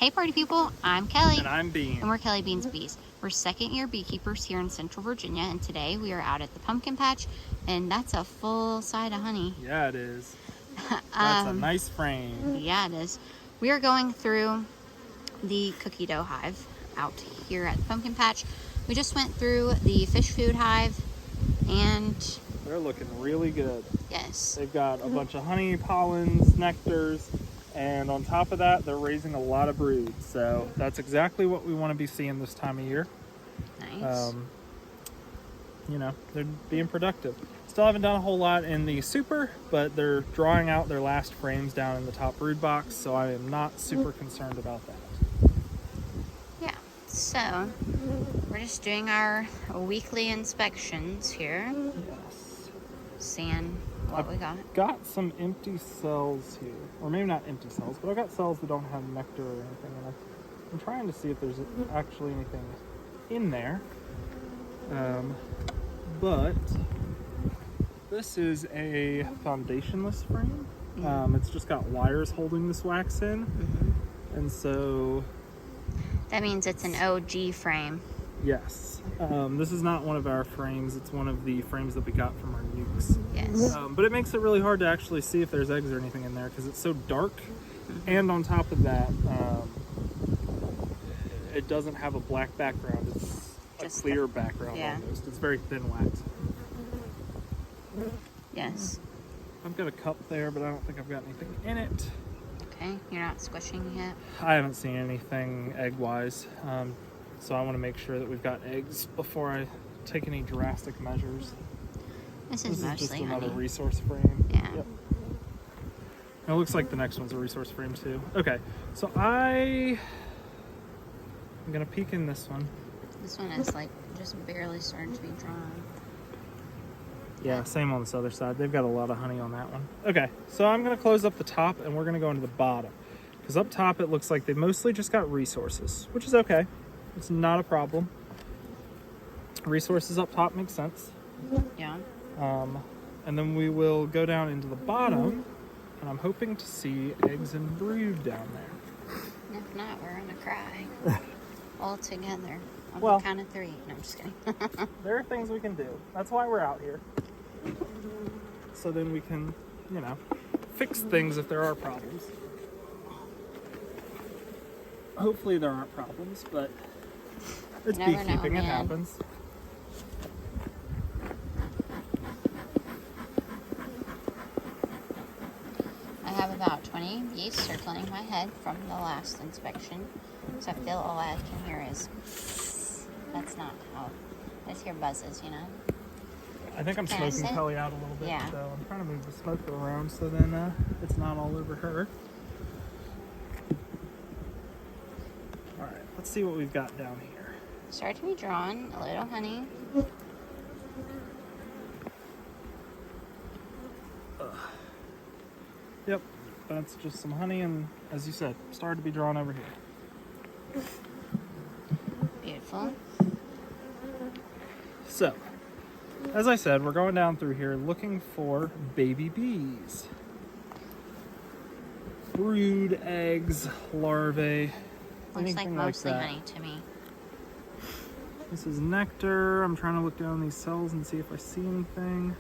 Hey party people, I'm Kelly. And I'm Bean. And we're Kelly Beans Bees. We're second year beekeepers here in Central Virginia, and today we are out at the pumpkin patch, and that's a full side of honey. Yeah, it is. That's a nice frame. Yeah, it is. We are going through the cookie dough hive out here at the pumpkin patch. We just went through the fish food hive, and they're looking really good. yes. They've got a bunch of honey, pollens, nectars, and on top of that, they're raising a lot of brood. So that's exactly what we want to be seeing this time of year. Nice. You know, they're being productive. Still haven't done a whole lot in the super, but they're drawing out their last frames down in the top brood box, so I am not super concerned about that. Yeah, so we're just doing our weekly inspections here. Yes. Seeing what we got. Got some empty cells here, or maybe not empty cells, but I've got cells that don't have nectar or anything, and I'm trying to see if there's actually anything in there. But this is a foundationless frame. It's just got wires holding this wax in, and so that means it's an OG frame. yes. This is not one of our frames. It's one of the frames that we got from our nukes. Yes. But it makes it really hard to actually see if there's eggs or anything in there because it's so dark. And on top of that, it doesn't have a black background. It's just a clear background almost. It's very thin wax. Yes. I've got a cup there, but I don't think I've got anything in it. Okay, you're not squishing yet? I haven't seen anything egg-wise. So I want to make sure that we've got eggs before I take any drastic measures. This is mostly just another honey. resource frame. Yeah. Yep. It looks like the next one's a resource frame too. Okay, so I'm gonna peek in this one. This one is like just barely starting to be drawn. Yeah, same on this other side. They've got a lot of honey on that one. Okay, so I'm gonna close up the top and we're gonna go into the bottom. Because up top it looks like they mostly just got resources, which is okay. It's not a problem. Resources up top makes sense. Yeah. And then we will go down into the bottom, and I'm hoping to see eggs and brood down there. If not, we're gonna cry. All together. On Well, the count of 3. No, I'm just kidding. There are things we can do. That's why we're out here. So then we can, fix things if there are problems. Hopefully there aren't problems, but it's beekeeping, it happens. I have about 20 bees circling my head from the last inspection. So I feel all I can hear is, that's not how, I just hear buzzes, I think I'm Can I smoking sit? Kelly out a little bit, Yeah. so I'm trying to move the smoke around so then it's not all over her. Alright, let's see what we've got down here. Start to be drawn, a little honey. Yep, that's just some honey and, as you said, started to be drawn over here. Beautiful. So, as I said, we're going down through here looking for baby bees. Brood, eggs, larvae, Looks like anything mostly that. honey to me. This is nectar. I'm trying to look down these cells and see if I see anything.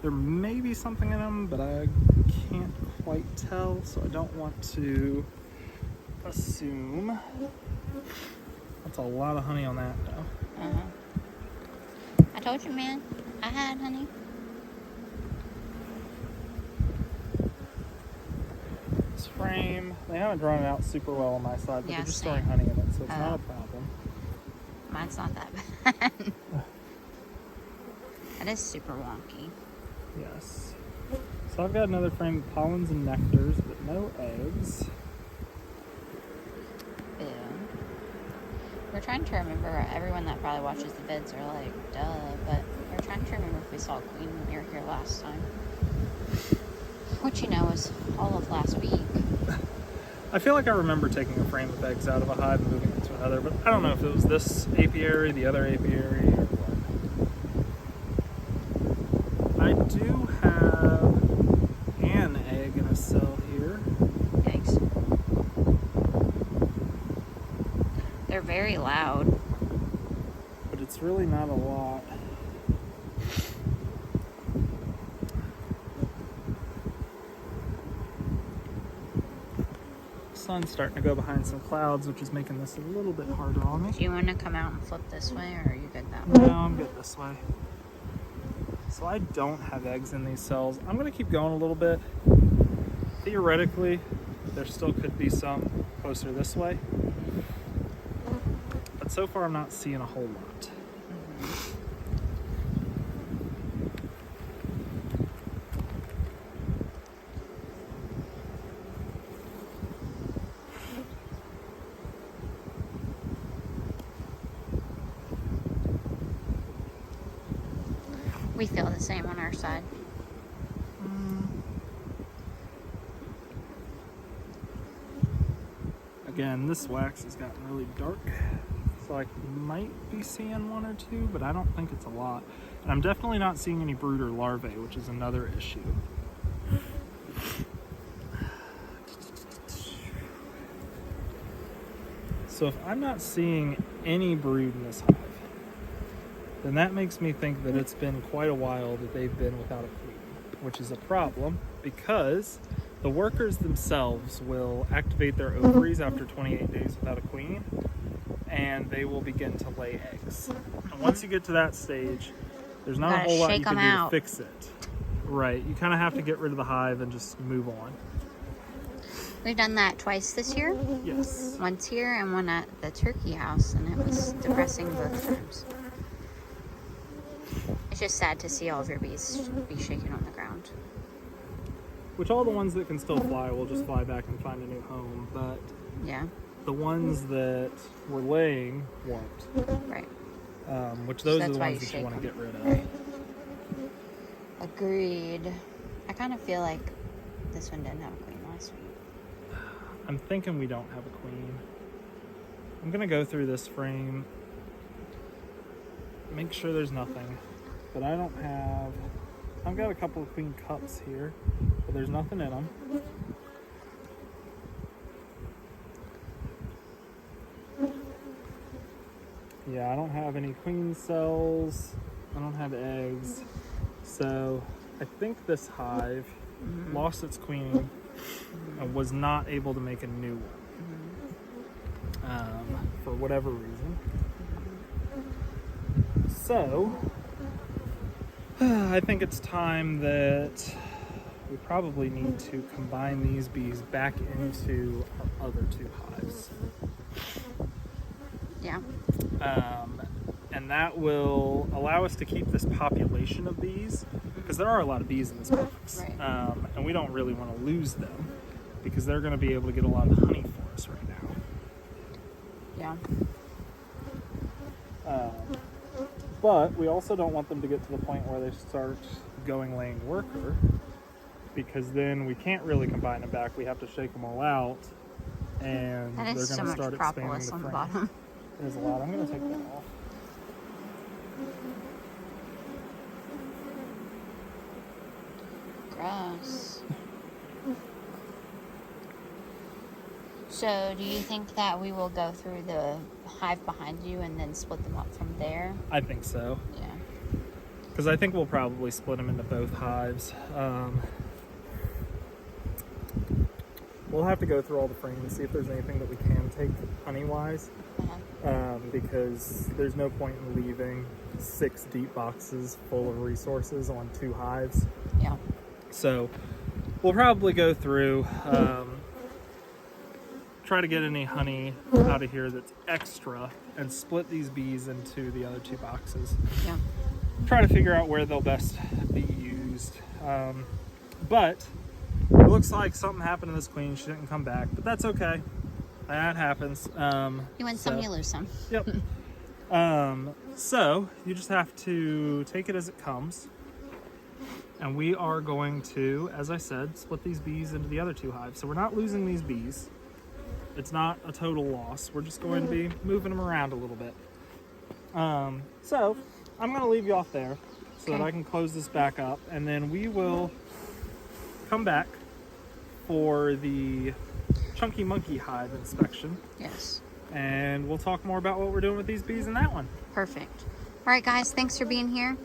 There may be something in them, but I can't quite tell, so I don't want to assume. That's a lot of honey on that, though. I told you, man. I had honey. This frame, they haven't drawn it out super well on my side, but Yeah, they're just same. storing honey in it, so it's not a problem. Mine's not that bad. That is super wonky. Yes. So I've got another frame of pollens and nectars, but no eggs. Ew. We're trying to remember, everyone that probably watches the vids are like, duh, but we're trying to remember if we saw a queen when you were here last time. Which, was all of last week. I feel like I remember taking a frame of eggs out of a hive and moving it to another, but I don't know if it was this apiary, the other apiary, or what. I do have an egg in a cell here. Yikes. They're very loud. But it's really not a lot. Sun's starting to go behind some clouds, which is making this a little bit harder on me. Do you want to come out and flip this way, or are you good that way? No, I'm good this way. So I don't have eggs in these cells. I'm going to keep going a little bit. Theoretically, there still could be some closer this way. But so far, I'm not seeing a whole lot. We feel the same on our side. Again, this wax has gotten really dark, so I might be seeing one or two, but I don't think it's a lot. And I'm definitely not seeing any brood or larvae, which is another issue. So if I'm not seeing any brood in this hive, then that makes me think that it's been quite a while that they've been without a queen, which is a problem because the workers themselves will activate their ovaries after 28 days without a queen, and they will begin to lay eggs. And once you get to that stage, there's not a whole lot you can do to fix it. Right, you kind of have to get rid of the hive and just move on. We've done that twice this year. Yes. Once here and one at the turkey house, and it was depressing both times. It's just sad to see all of your bees be shaking on the ground. Which all the ones that can still fly will just fly back and find a new home, but yeah, the ones that were laying won't. Right. Which those are the ones that you want to get rid of. Right. Agreed. I kind of feel like this one didn't have a queen last week. I'm thinking we don't have a queen. I'm gonna go through this frame, make sure there's nothing, but I don't have. I've got a couple of queen cups here, but there's nothing in them. Yeah, I don't have any queen cells. I don't have eggs. So I think this hive lost its queen and was not able to make a new one for whatever reason. So I think it's time that we probably need to combine these bees back into our other two hives. Yeah. And that will allow us to keep this population of bees, because there are a lot of bees in this box. Right. And we don't really want to lose them, because they're going to be able to get a lot of honey for us right now. Yeah. But we also don't want them to get to the point where they start going laying worker, because then we can't really combine them back. We have to shake them all out, and that is they're going to start expanding the propolis on the frame. bottom. There's a lot. I'm going to take that off. Gross. So do you think that we will go through the hive behind you and then split them up from there? I think so. Yeah. Because I think we'll probably split them into both hives. We'll have to go through all the frames and see if there's anything that we can take honey-wise. Because there's no point in leaving 6 deep boxes full of resources on 2 hives. Yeah. So we'll probably go through, try to get any honey out of here that's extra, and split these bees into the other 2 boxes. Yeah. Try to figure out where they'll best be used. But it looks like something happened to this queen. She didn't come back, but that's okay. That happens. You win some, you lose some. Yep. So you just have to take it as it comes. And we are going to, as I said, split these bees into the other 2 hives. So we're not losing these bees. It's not a total loss. We're just going to be moving them around a little bit. So I'm going to leave you off there so that I can close this back up. And then we will come back for the Chunky Monkey hive inspection. Yes. And we'll talk more about what we're doing with these bees in that one. Perfect. All right, guys, thanks for being here.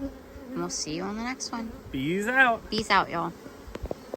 And we'll see you on the next one. Bees out. Peace out, y'all.